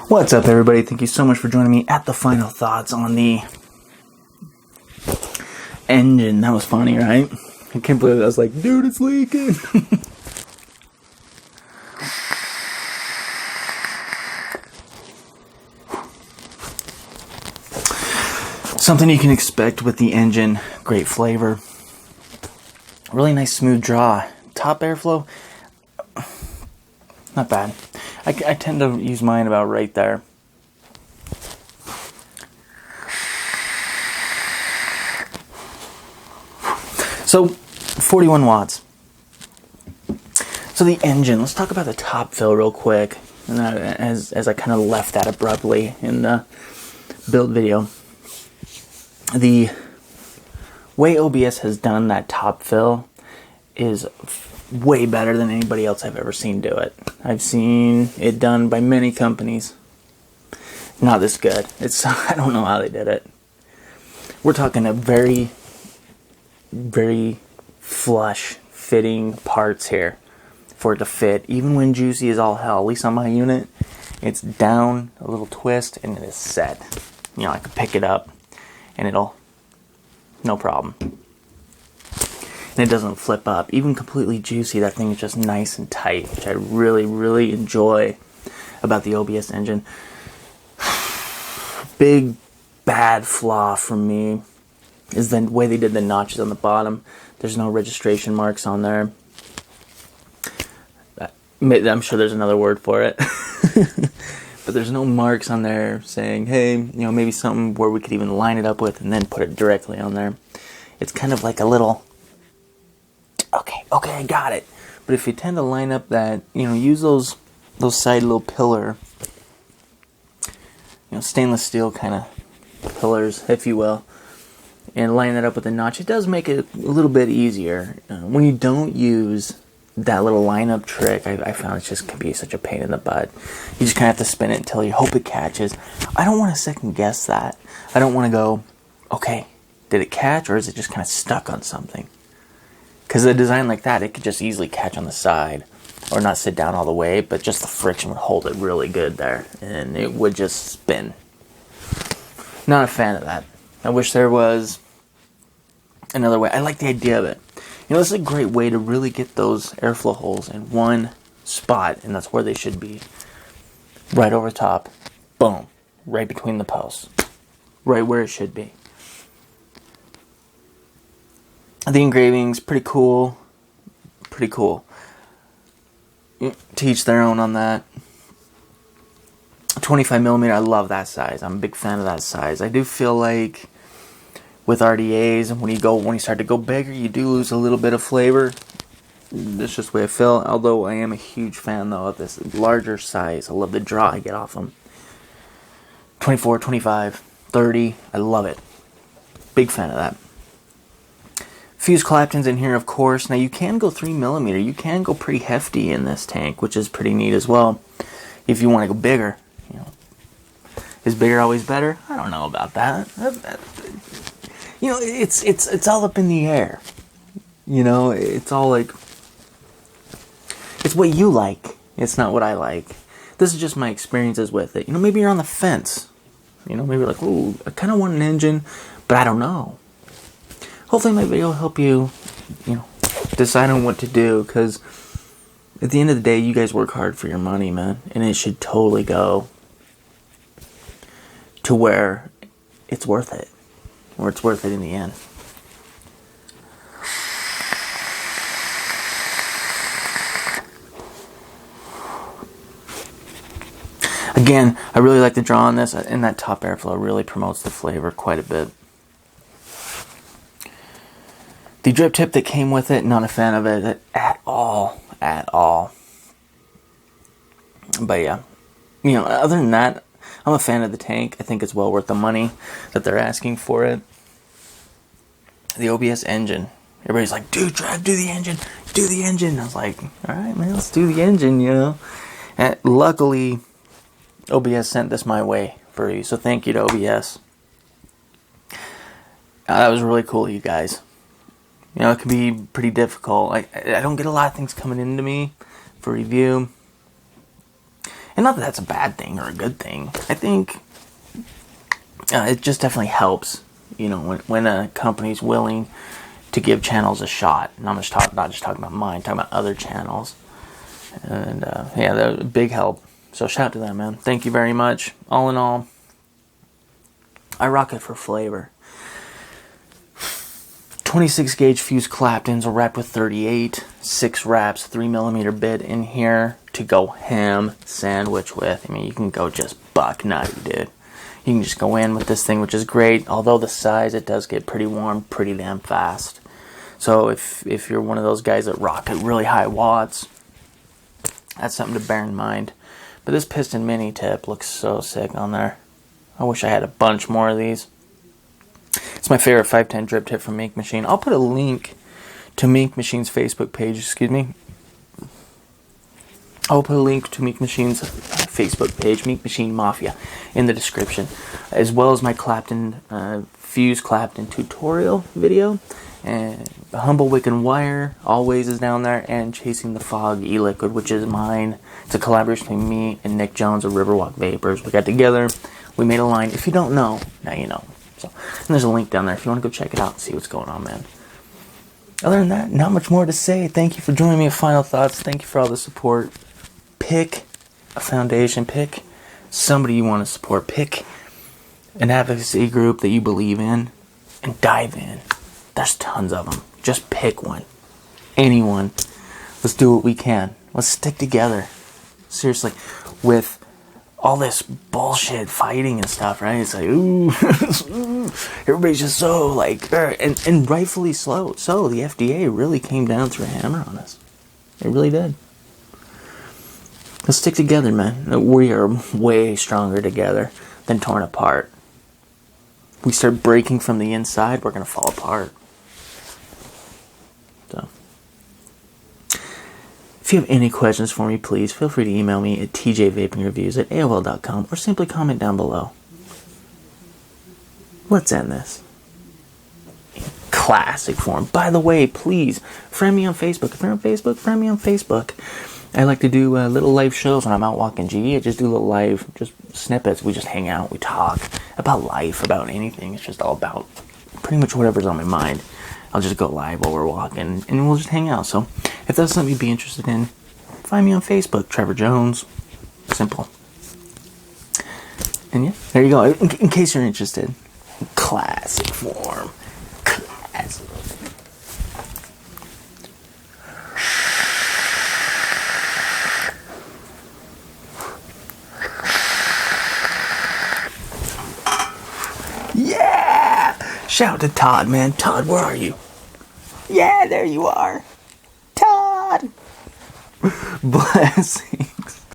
What's up, everybody? Thank you so much for joining me at the final thoughts on the engine. That was funny, right? I can't believe it. I was like, dude, it's leaking. Something you can expect with the engine. Great flavor. Really nice smooth draw. Top airflow, not bad. I tend to use mine about right there. So, 41 watts. So the engine, let's talk about the top fill real quick. And as I kind of left that abruptly in the build video. The way OBS has done that top fill is way better than anybody else I've ever seen do it. I've seen it done by many companies. Not this good. I don't know how they did it. We're talking a very, very flush fitting parts here for it to fit. Even when juicy as all hell, at least on my unit, it's down, a little twist, and it is set. You know, I can pick it up and it'll, no problem. And it doesn't flip up. Even completely juicy, that thing is just nice and tight, which I really, really enjoy about the OBS engine. Big, bad flaw for me is the way they did the notches on the bottom. There's no registration marks on there. I'm sure there's another word for it. But there's no marks on there saying, hey, you know, maybe something where we could even line it up with and then put it directly on there. It's kind of like a little... Okay, I got it. But if you tend to line up that, you know, use those side little pillar, you know, stainless steel kind of pillars, if you will, and line that up with the notch, it does make it a little bit easier. When you don't use that little lineup trick, I found it just can be such a pain in the butt. You just kind of have to spin it until you hope it catches. I don't want to second guess that. I don't want to go, okay, did it catch, or is it just kind of stuck on something? Because a design like that, it could just easily catch on the side or not sit down all the way, but just the friction would hold it really good there and it would just spin. Not a fan of that. I wish there was another way. I like the idea of it. You know, this is a great way to really get those airflow holes in one spot, and that's where they should be. Right over top. Boom. Right between the posts. Right where it should be. The engraving's pretty cool. Pretty cool. To each their own on that. 25mm, I love that size. I'm a big fan of that size. I do feel like with RDAs, when you start to go bigger, you do lose a little bit of flavor. That's just the way I feel. Although I am a huge fan, though, of this larger size. I love the draw I get off them. 24, 25, 30. I love it. Big fan of that. Fuse Claptons in here, of course. Now, you can go 3mm. You can go pretty hefty in this tank, which is pretty neat as well. If you want to go bigger, you know. Is bigger always better? I don't know about that. You know, it's all up in the air. You know, it's all like... It's what you like. It's not what I like. This is just my experiences with it. You know, maybe you're on the fence. You know, maybe you're like, ooh, I kind of want an engine, but I don't know. Hopefully my video will help you, you know, decide on what to do, because at the end of the day, you guys work hard for your money, man, and it should totally go to where it's worth it, or it's worth it in the end. Again, I really like the draw on this, and that top airflow really promotes the flavor quite a bit. The drip tip that came with it, not a fan of it at all. But yeah, you know, other than that, I'm a fan of the tank. I think it's well worth the money that they're asking for it. The OBS engine. Everybody's like, dude, Trev, do the engine. Do the engine. I was like, all right, man, let's do the engine, you know. And luckily, OBS sent this my way for you, so thank you to OBS. That was really cool, you guys. You know, it can be pretty difficult. I don't get a lot of things coming into me for review. And not that that's a bad thing or a good thing. I think it just definitely helps, you know, when a company's willing to give channels a shot. And I'm not just talking about mine, talking about other channels. And yeah, they're a big help. So shout out to them, man. Thank you very much. All in all, I rock it for flavor. 26 gauge fused Claptons are wrapped with 38, 6 wraps, 3mm bit in here to go ham sandwich with. I mean, you can go just buck nutty, dude. You can just go in with this thing, which is great. Although the size, it does get pretty warm pretty damn fast. So if you're one of those guys that rock at really high watts, that's something to bear in mind. But this piston mini tip looks so sick on there. I wish I had a bunch more of these. It's my favorite 510 drip tip from Mink Machine. I'll put a link to Mink Machine's Facebook page, I'll put a link to Mink Machine's Facebook page, Mink Machine Mafia, in the description, as well as my Clapton, fuse Clapton tutorial video. And the Humble Wick and Wire always is down there, and Chasing the Fog e-liquid, which is mine. It's a collaboration between me and Nick Jones of Riverwalk Vapors. We got together, we made a line. If you don't know, now you know. So, and there's a link down there if you want to go check it out and see what's going on, man. Other than that, not much more to say. Thank you for joining me at Final Thoughts. Thank you for all the support. Pick a foundation. Pick somebody you want to support. Pick an advocacy group that you believe in and dive in. There's tons of them. Just pick one. Anyone. Let's do what we can. Let's stick together. Seriously. With all this bullshit fighting and stuff, right? It's like, ooh, everybody's just so like, and rightfully so. So the FDA really came down through a hammer on us. It really did. Let's stick together, man. We are way stronger together than torn apart. We start breaking from the inside, we're gonna fall apart. So, if you have any questions for me, please feel free to email me at tjvapingreviews@aol.com or simply comment down below. Let's end this in classic form. By the way, please friend me on Facebook. If you're on Facebook, friend me on Facebook. I like to do little live shows when I'm out walking GE. I just do little live, just snippets. We just hang out, we talk about life, about anything. It's just all about pretty much whatever's on my mind. I'll just go live while we're walking, and we'll just hang out. So if that's something you'd be interested in, find me on Facebook, Trevor Jones. Simple. And yeah, there you go. In case you're interested. Classic form. Classic. Yeah! Shout out to Todd, man. Todd, where are you? Yeah, there you are. Todd! Blessing.